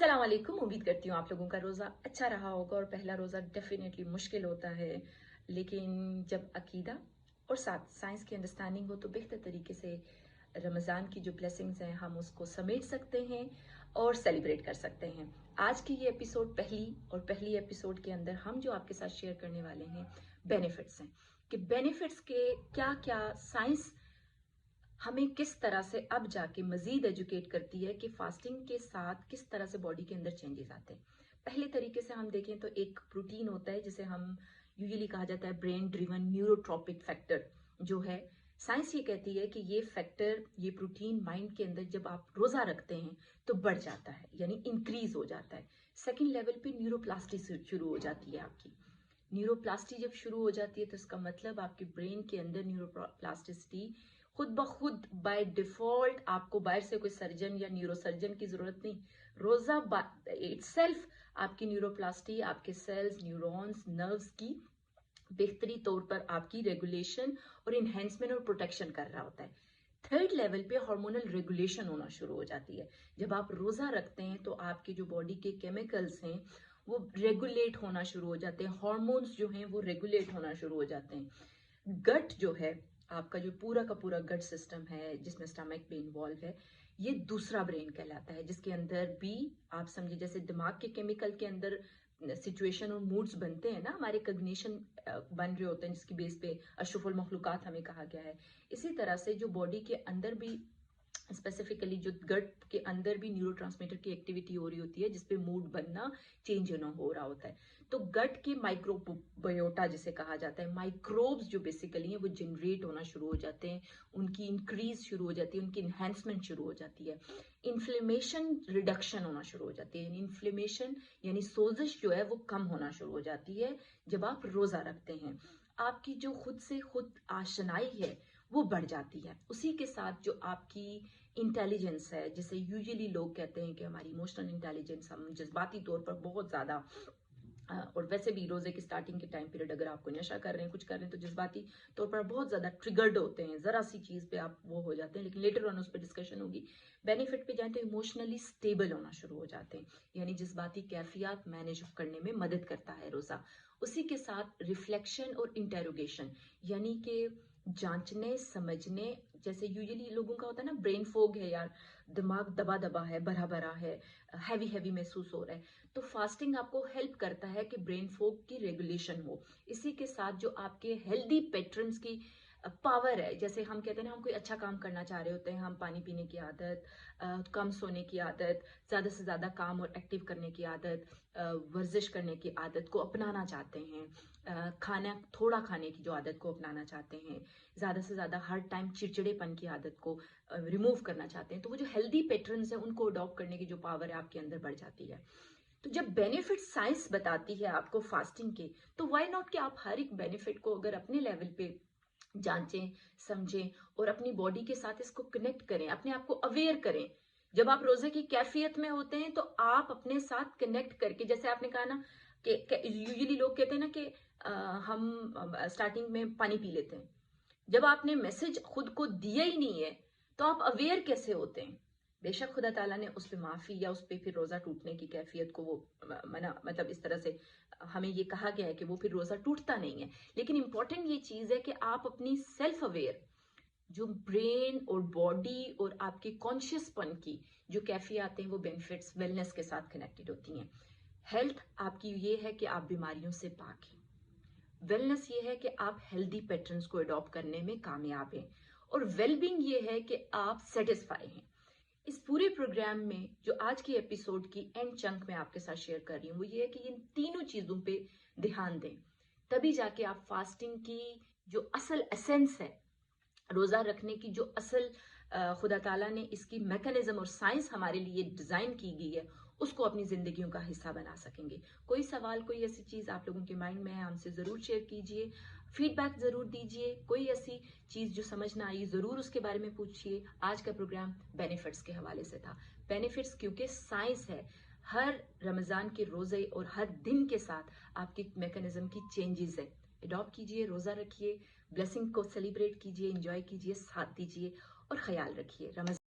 अस्सलाम वालेकुम। उम्मीद करती हूँ आप लोगों का रोज़ा अच्छा रहा होगा और पहला रोज़ा डेफिनेटली मुश्किल होता है, लेकिन जब अकीदा और साथ साइंस की अंडरस्टैंडिंग हो तो बेहतर तरीके से रमज़ान की जो ब्लेसिंग्स हैं हम उसको समेट सकते हैं और सेलिब्रेट कर सकते हैं। आज की ये एपिसोड पहली एपिसोड के अंदर हम जो आपके साथ शेयर करने वाले हैं बेनिफिट्स हैं कि बेनिफिट्स के क्या क्या साइंस हमें किस तरह से अब जाके मजीद एजुकेट करती है कि फास्टिंग के साथ किस तरह से बॉडी के अंदर चेंजेस आते हैं। पहले तरीके से हम देखें तो एक प्रोटीन होता है जिसे हम यूजुअली कहा जाता है ब्रेन ड्रिवन न्यूरोट्रॉपिक फैक्टर जो है। साइंस ये कहती है कि ये फैक्टर ये प्रोटीन माइंड के अंदर जब आप रोजा रखते हैं तो बढ़ जाता है, यानी इंक्रीज हो जाता है। सेकेंड लेवल पे न्यूरोप्लास्टी शुरू हो जाती है आपकी। न्यूरोप्लास्टी जब शुरू हो जाती है तो इसका मतलब आपके ब्रेन के अंदर न्यूरोप्लास्टिसिटी खुद ब खुद बाय डिफॉल्ट, आपको बाहर से कोई सर्जन या न्यूरोसर्जन की जरूरत नहीं। रोजा इटसेल्फ आपकी न्यूरोप्लास्टी आपके सेल्स, न्यूरॉन्स, नर्व्स की बेहतरी तौर पर आपकी रेगुलेशन और इन्हेंसमेंट और प्रोटेक्शन कर रहा होता है। थर्ड लेवल पे हार्मोनल रेगुलेशन होना शुरू हो जाती है। जब आप रोजा रखते हैं तो आपके जो बॉडी के केमिकल्स हैं वो रेगुलेट होना शुरू हो जाते हैं, हार्मोन्स जो हैं वो रेगुलेट होना शुरू हो जाते हैं। गट जो है आपका, जो पूरा का पूरा गट सिस्टम है जिसमें स्टमक भी इन्वॉल्व है, ये दूसरा ब्रेन कहलाता है, जिसके अंदर भी आप समझे जैसे दिमाग के केमिकल के अंदर सिचुएशन और मूड्स बनते हैं ना, हमारे कग्निशन बन रहे होते हैं जिसकी बेस पे अशरफुल मखलूकात हमें कहा गया है। इसी तरह से जो बॉडी के अंदर भी स्पेसिफिकली जो गट के अंदर भी न्यूरोट्रांसमीटर की एक्टिविटी हो रही होती है जिसपे मूड बनना, चेंज होना हो रहा होता है। तो गट के माइक्रोबायोटा जिसे कहा जाता है, माइक्रोब्स जो बेसिकली हैं वो जनरेट होना शुरू हो जाते हैं, उनकी इंक्रीज शुरू हो जाती है, उनकी इन्हेंसमेंट शुरू हो जाती है, इन्फ्लेमेशन रिडक्शन होना शुरू हो जाती है। इन्फ्लेमेशन यानी सोजिश जो है वो कम होना शुरू हो जाती है जब आप रोजा रखते हैं। आपकी जो खुद से खुद आशनाई है वो बढ़ जाती है। उसी के साथ जो आपकी इंटेलिजेंस है, जिसे यूजुअली लोग कहते हैं कि हमारी इमोशनल इंटेलिजेंस, हम जज्बाती तौर पर बहुत ज्यादा और वैसे भी रोजे की स्टार्टिंग के टाइम पीरियड अगर आपको नशा कर रहे हैं, कुछ कर रहे हैं, तो जज्बाती तौर पर बहुत ज्यादा ट्रिगर्ड होते हैं, जरा सी चीज पे आप वो हो जाते हैं, लेकिन लेटर ऑन उस पर डिस्कशन होगी। बेनिफिट पे जाए तो इमोशनली स्टेबल होना शुरू हो जाते हैं, यानी जज्बाती कैफियत मैनेज करने में मदद करता है रोजा। उसी के साथ रिफ्लेक्शन और इंटेरोगेशन, यानी कि जांचने समझने, जैसे यूजुअली लोगों का होता है ना ब्रेन फोग है यार, दिमाग दबा दबा है, भरा भरा है, हैवी हैवी महसूस हो रहा है, तो फास्टिंग आपको हेल्प करता है कि ब्रेन फोग की रेगुलेशन हो। इसी के साथ जो आपके हेल्दी पैटर्न्स की पावर है, जैसे हम कहते हैं ना, हम कोई अच्छा काम करना चाह रहे होते हैं, हम पानी पीने की आदत, कम सोने की आदत, ज्यादा से ज्यादा काम और एक्टिव करने की आदत, वर्जिश करने की आदत को अपनाना चाहते हैं, खाना थोड़ा खाने की जो आदत को अपनाना चाहते हैं, ज्यादा से ज्यादा हर टाइम चिड़चिड़ेपन की आदत को रिमूव करना चाहते हैं, तो वो जो हेल्दी पैटर्न्स हैं उनको अडॉप्ट करने की जो पावर है आपके अंदर बढ़ जाती है। तो जब बेनिफिट साइंस बताती है आपको फास्टिंग के, तो व्हाई नॉट कि आप हर एक बेनिफिट को अगर अपने लेवल पे जांचें, समझें और अपनी बॉडी के साथ इसको कनेक्ट करें, अपने आप को अवेयर करें। जब आप रोजे की कैफियत में होते हैं तो आप अपने साथ कनेक्ट करके, जैसे आपने कहा ना कि यूजुअली लोग कहते हैं ना कि हम स्टार्टिंग में पानी पी लेते हैं, जब आपने मैसेज खुद को दिया ही नहीं है तो आप अवेयर कैसे होते हैं? बेशक खुदा ताला ने उस पे माफी या उस पे फिर रोजा टूटने की कैफियत को वो मना, मतलब इस तरह से हमें ये कहा गया है कि वो फिर रोजा टूटता नहीं है, लेकिन इंपॉर्टेंट ये चीज है कि आप अपनी सेल्फ अवेयर जो ब्रेन और बॉडी और आपके कॉन्शियसपन की जो कैफियत हैं वो बेनिफिट्स वेलनेस के साथ कनेक्टेड होती हैं। हेल्थ आपकी ये है कि आप बीमारियों से पाक हैं, वेलनेस ये है कि आप हेल्दी पैटर्न्स को अडॉप्ट करने में कामयाब हैं, और वेलबींग ये है कि आप सेटिस्फाई हैं। इस पूरे प्रोग्राम में जो आज की एपिसोड की एंड चंक में आपके साथ शेयर कर रही हूँ वो ये है कि इन तीनों चीजों पे ध्यान दें, तभी जाके आप फास्टिंग की जो असल एसेंस है, रोजा रखने की जो असल खुदा ताला ने इसकी मैकेनिज्म और साइंस हमारे लिए डिजाइन की गई है, उसको अपनी जिंदगियों का हिस्सा बना सकेंगे। कोई सवाल, कोई ऐसी चीज आप लोगों के माइंड में है, हमसे जरूर शेयर कीजिए, फीडबैक जरूर दीजिए। कोई ऐसी चीज जो समझ ना आई जरूर उसके बारे में पूछिए। आज का प्रोग्राम बेनिफिट्स के हवाले से था। बेनिफिट्स क्योंकि साइंस है, हर रमजान के रोजे और हर दिन के साथ आपकी मैकेनिज्म की चेंजेस है। अडॉप्ट कीजिए, रोजा रखिए, ब्लेसिंग को सेलिब्रेट कीजिए, एंजॉय कीजिए, साथ दीजिए और ख्याल रखिए। रमजान